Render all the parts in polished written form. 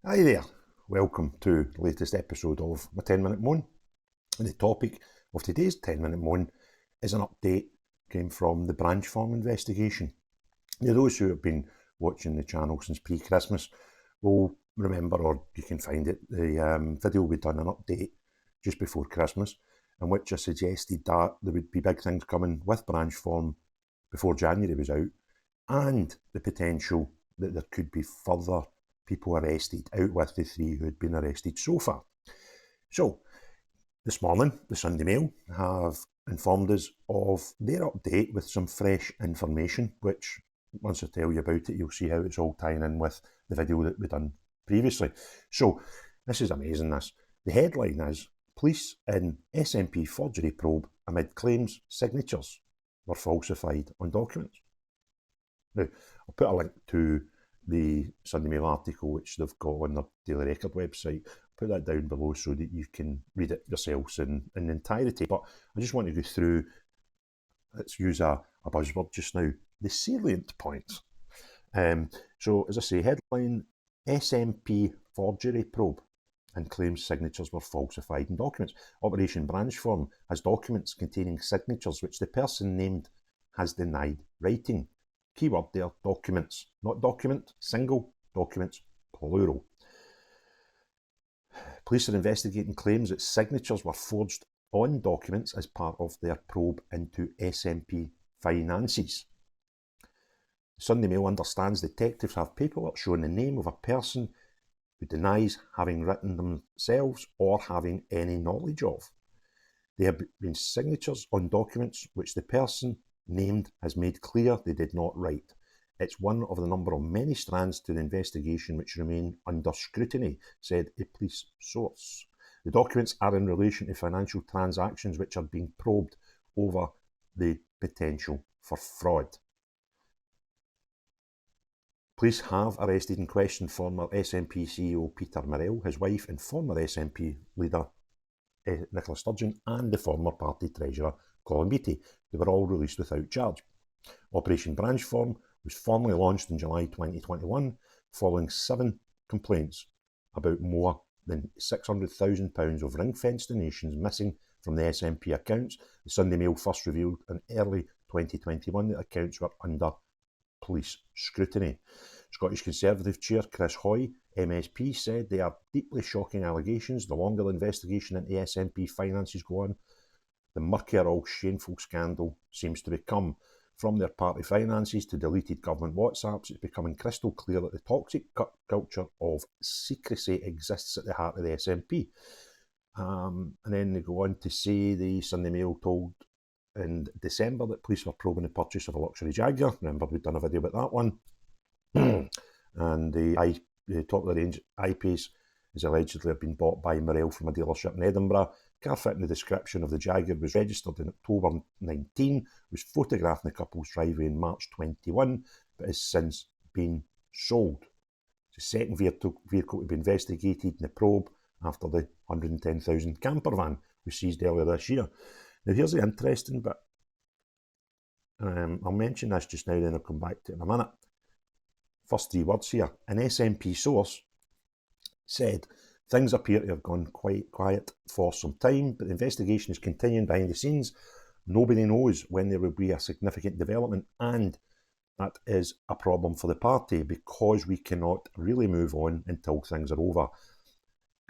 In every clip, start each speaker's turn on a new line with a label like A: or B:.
A: Hi there, welcome to the latest episode of my 10-minute moan. And the topic of today's 10-minute moan is an update came from the Branchfrom investigation. Now, those who have been watching the channel since pre-Christmas will remember, or you can find it, the video we done an update just before Christmas, in which I suggested that there would be big things coming with Branchfrom before January was out, and the potential that there could be further people arrested out with the 3 who had been arrested so far. So, this morning, the Sunday Mail have informed us of their update with some fresh information, which, once I tell you about it, you'll see how it's all tying in with the video that we've done previously. So, this is amazing, this. The headline is, Police in SNP Forgery Probe amid claims signatures were falsified on documents. Now, I'll put a link to the Sunday Mail article, which they've got on their Daily Record website. Put that down below so that you can read it yourselves in entirety. But I just want to go through, let's use a buzzword just now, the salient points. So, as I say, headline, SNP Forgery Probe and claims signatures were falsified in documents. Operation Branchfrom has documents containing signatures which the person named has denied writing. Keyword there, documents, not document, single, documents, plural. Police are investigating claims that signatures were forged on documents as part of their probe into SNP finances. The Sunday Mail understands detectives have paperwork showing the name of a person who denies having written themselves or having any knowledge of. There have been signatures on documents which the person named has made clear they did not write. It's one of the number of many strands to the investigation which remain under scrutiny, said a police source. The documents are in relation to financial transactions which are being probed over the potential for fraud. Police have arrested and questioned former SNP CEO Peter Morrell, his wife and former SNP leader Nicola Sturgeon, and the former party treasurer Colin Beattie. They were all released without charge. Operation Branchfrom was formally launched in July 2021 following 7 complaints about more than £600,000 of ring-fenced donations missing from the SNP accounts. The Sunday Mail first revealed in early 2021 that accounts were under police scrutiny. Scottish Conservative Chair Chris Hoy, MSP, said they are deeply shocking allegations. The longer the investigation into SNP finances go on, the murkier all shameful scandal seems to become. From their party finances to deleted government WhatsApps, it's becoming crystal clear that the toxic culture of secrecy exists at the heart of the SNP. And then they go on to say the Sunday Mail told in December that police were probing the purchase of a luxury Jaguar. Remember, we'd done a video about that one. And the top of the range I-Pace is allegedly have been bought by Morrell from a dealership in Edinburgh. Car fitting the description of the Jaguar was registered in October 19, was photographed in the couple's driveway in March 21, but has since been sold. It's the second vehicle to be investigated in the probe after the 110,000 camper van was seized earlier this year. Now, here's the interesting bit. I'll mention this just now, then I'll come back to it in a minute. First 3 words here. An SNP source said, things appear to have gone quite quiet for some time, but the investigation is continuing behind the scenes. Nobody knows when there will be a significant development, and that is a problem for the party because we cannot really move on until things are over.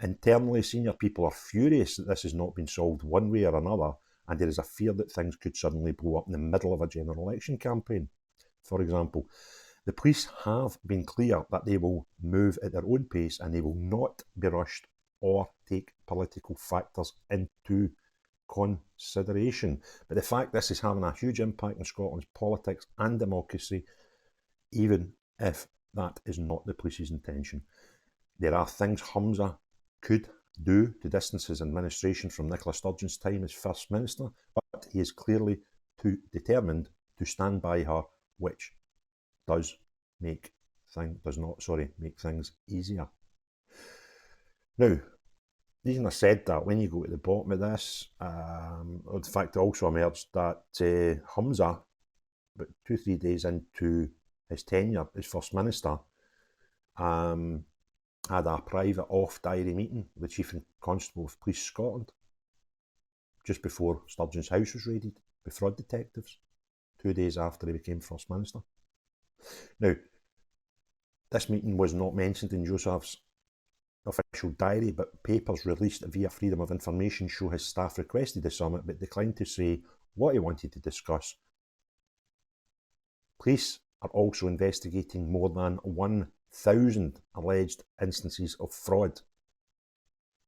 A: Internally, senior people are furious that this has not been solved one way or another, and there is a fear that things could suddenly blow up in the middle of a general election campaign. For example, the police have been clear that they will move at their own pace and they will not be rushed or take political factors into consideration. But the fact this is having a huge impact on Scotland's politics and democracy, even if that is not the police's intention. There are things Humza could do to distance his administration from Nicola Sturgeon's time as First Minister, but he is clearly too determined to stand by her, which does make things easier. Now, the reason I said that, when you go to the bottom of this, the fact it also emerged that Humza, about 2-3 days into his tenure as First Minister, had a private off-diary meeting with the Chief Constable of Police Scotland just before Sturgeon's house was raided by fraud detectives, 2 days after he became First Minister. Now, this meeting was not mentioned in Joseph's official diary, but papers released via Freedom of Information show his staff requested the summit but declined to say what he wanted to discuss. Police are also investigating more than 1,000 alleged instances of fraud.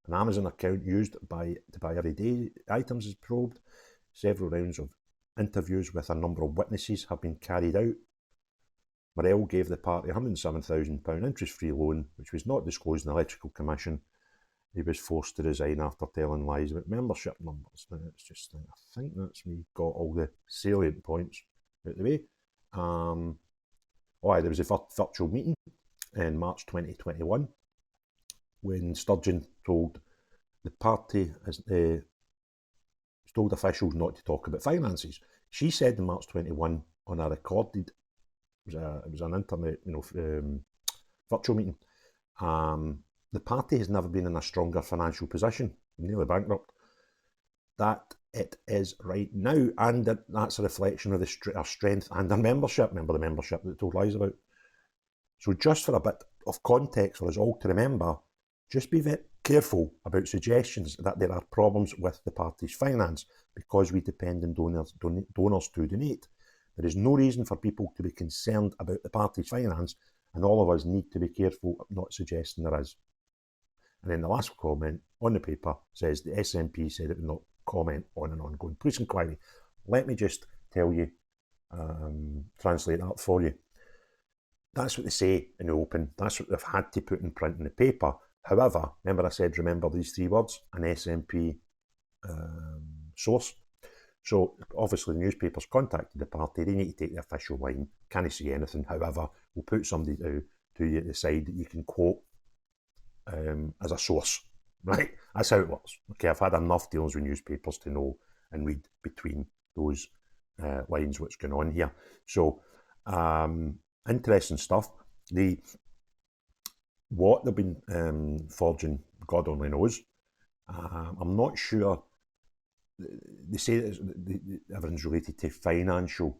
A: An Amazon account used to buy everyday items is probed. Several rounds of interviews with a number of witnesses have been carried out. Morell gave the party a £107,000 interest-free loan, which was not disclosed in the Electoral Commission. He was forced to resign after telling lies about membership numbers. Now, it's just, I think that's me got all the salient points out of the way. There was a virtual meeting in March 2021 when Sturgeon told the party told officials not to talk about finances. She said in March 21 on a recorded, it was an internet, virtual meeting. The party has never been in a stronger financial position, nearly bankrupt, that it is right now, and that's a reflection of our strength and our membership. Remember the membership that told lies about. So just for a bit of context for us all to remember, just be very careful about suggestions that there are problems with the party's finance because we depend on donors to donate. There is no reason for people to be concerned about the party's finance, and all of us need to be careful of not suggesting there is. And then the last comment on the paper says the SNP said it would not comment on an ongoing police inquiry. Let me just tell you, translate that for you. That's what they say in the open. That's what they've had to put in print in the paper. However, remember I said, remember these three words, an SNP source. So obviously the newspapers contacted the party. They need to take the official line. Can't say anything. However, we'll put somebody to you at the side that you can quote as a source. Right? That's how it works. Okay, I've had enough dealings with newspapers to know and read between those lines what's going on here. So interesting stuff. What they've been forging, God only knows. I'm not sure. They say that everything's related to financial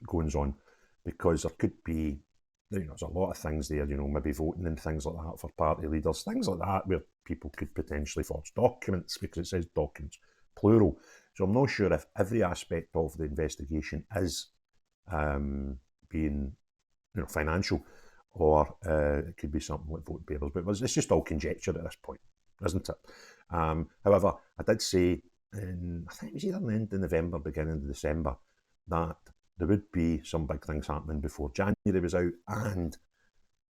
A: goings on, because there could be, there's a lot of things there, maybe voting and things like that for party leaders, things like that, where people could potentially forge documents, because it says documents, plural. So I'm not sure if every aspect of the investigation is being, financial, or it could be something like voting papers, but it's just all conjecture at this point, isn't it? However, I did say I think it was either the end of November, beginning of December, that there would be some big things happening before January was out, and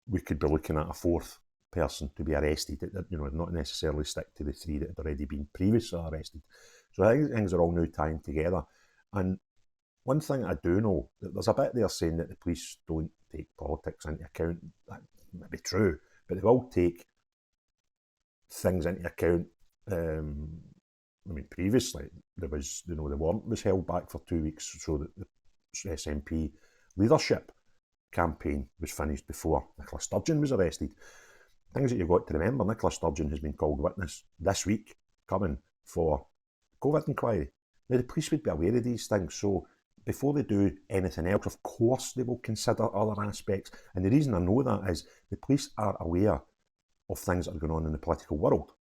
A: we could be looking at a fourth person to be arrested, not necessarily stick to the three that had already been previously arrested. So I think things are all now tying together. And one thing I do know, that there's a bit there saying that the police don't take politics into account. That may be true, but they will take things into account. Previously there was, the warrant was held back for 2 weeks so that the SNP leadership campaign was finished before Nicola Sturgeon was arrested. Things that you've got to remember: Nicola Sturgeon has been called witness this week coming for COVID inquiry. Now, the police would be aware of these things, so before they do anything else, of course they will consider other aspects. And the reason I know that is the police are aware of things that are going on in the political world.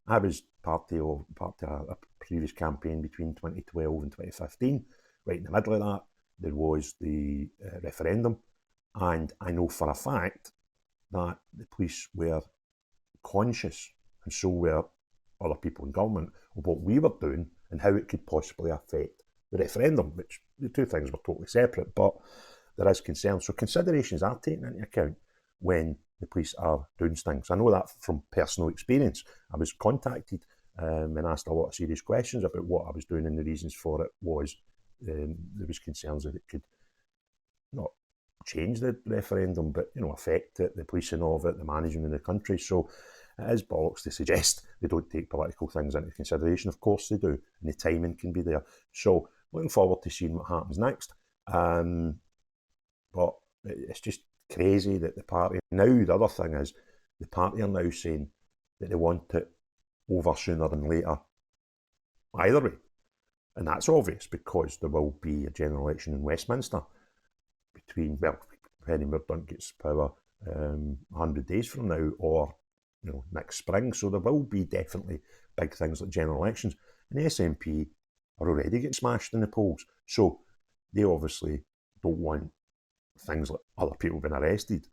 A: I was part of a previous campaign between 2012 and 2015. Right in the middle of that, there was the referendum, and I know for a fact that the police were conscious, and so were other people in government, of what we were doing and how it could possibly affect the referendum, which the two things were totally separate, but there is concern. So considerations are taken into account when the police are doing things. I know that from personal experience. I was contacted and asked a lot of serious questions about what I was doing, and the reasons for it was there was concerns that it could not change the referendum, but affect it, the policing of it, the managing of the country. So it is bollocks to suggest they don't take political things into consideration. Of course they do, and the timing can be there. So looking forward to seeing what happens next. But it's just crazy that the party, now the other thing is, the party are now saying that they want it over sooner than later, either way. And that's obvious because there will be a general election in Westminster between, well, Penny Mordaunt gets power 100 days from now, or next spring. So there will be definitely big things like general elections. And the SNP are already getting smashed in the polls. So they obviously don't want things like other people being arrested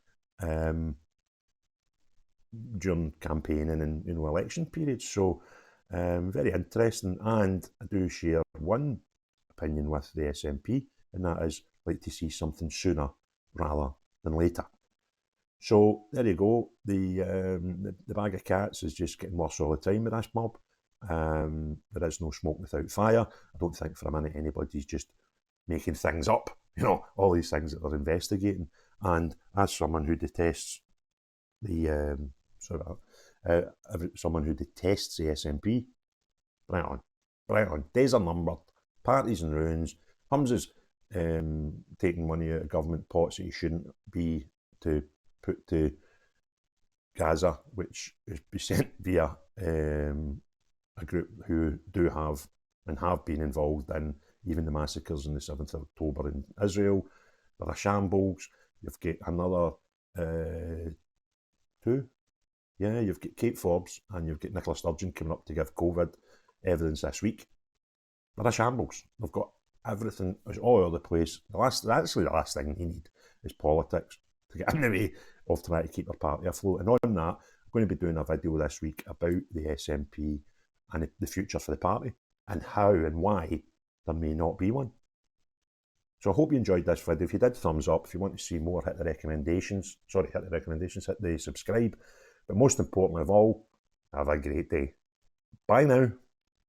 A: during campaigning and election periods. So very interesting. And I do share one opinion with the SNP, and that is like to see something sooner rather than later. So there you go. The bag of cats is just getting worse all the time with this mob. There is no smoke without fire. I don't think for a minute anybody's just making things up. All these things that they're investigating. And as someone who detests someone who detests the SNP, bring it on. Days are numbered. Parties and ruins. Hums's taking money out of government pots that he shouldn't be to put to Gaza, which is be sent via a group who do have and have been involved in even the massacres on the 7th of October in Israel. There are shambles. You've got another two. Yeah, you've got Kate Forbes and you've got Nicola Sturgeon coming up to give COVID evidence this week. There are shambles. They've got everything all over the place. The last thing you need is politics to get in the way of trying to keep their party afloat. And on that, I'm going to be doing a video this week about the SNP and the future for the party and how and why there may not be one. So I hope you enjoyed this video. If you did, thumbs up. If you want to see more, hit the subscribe. But most importantly of all, have a great day. Bye now.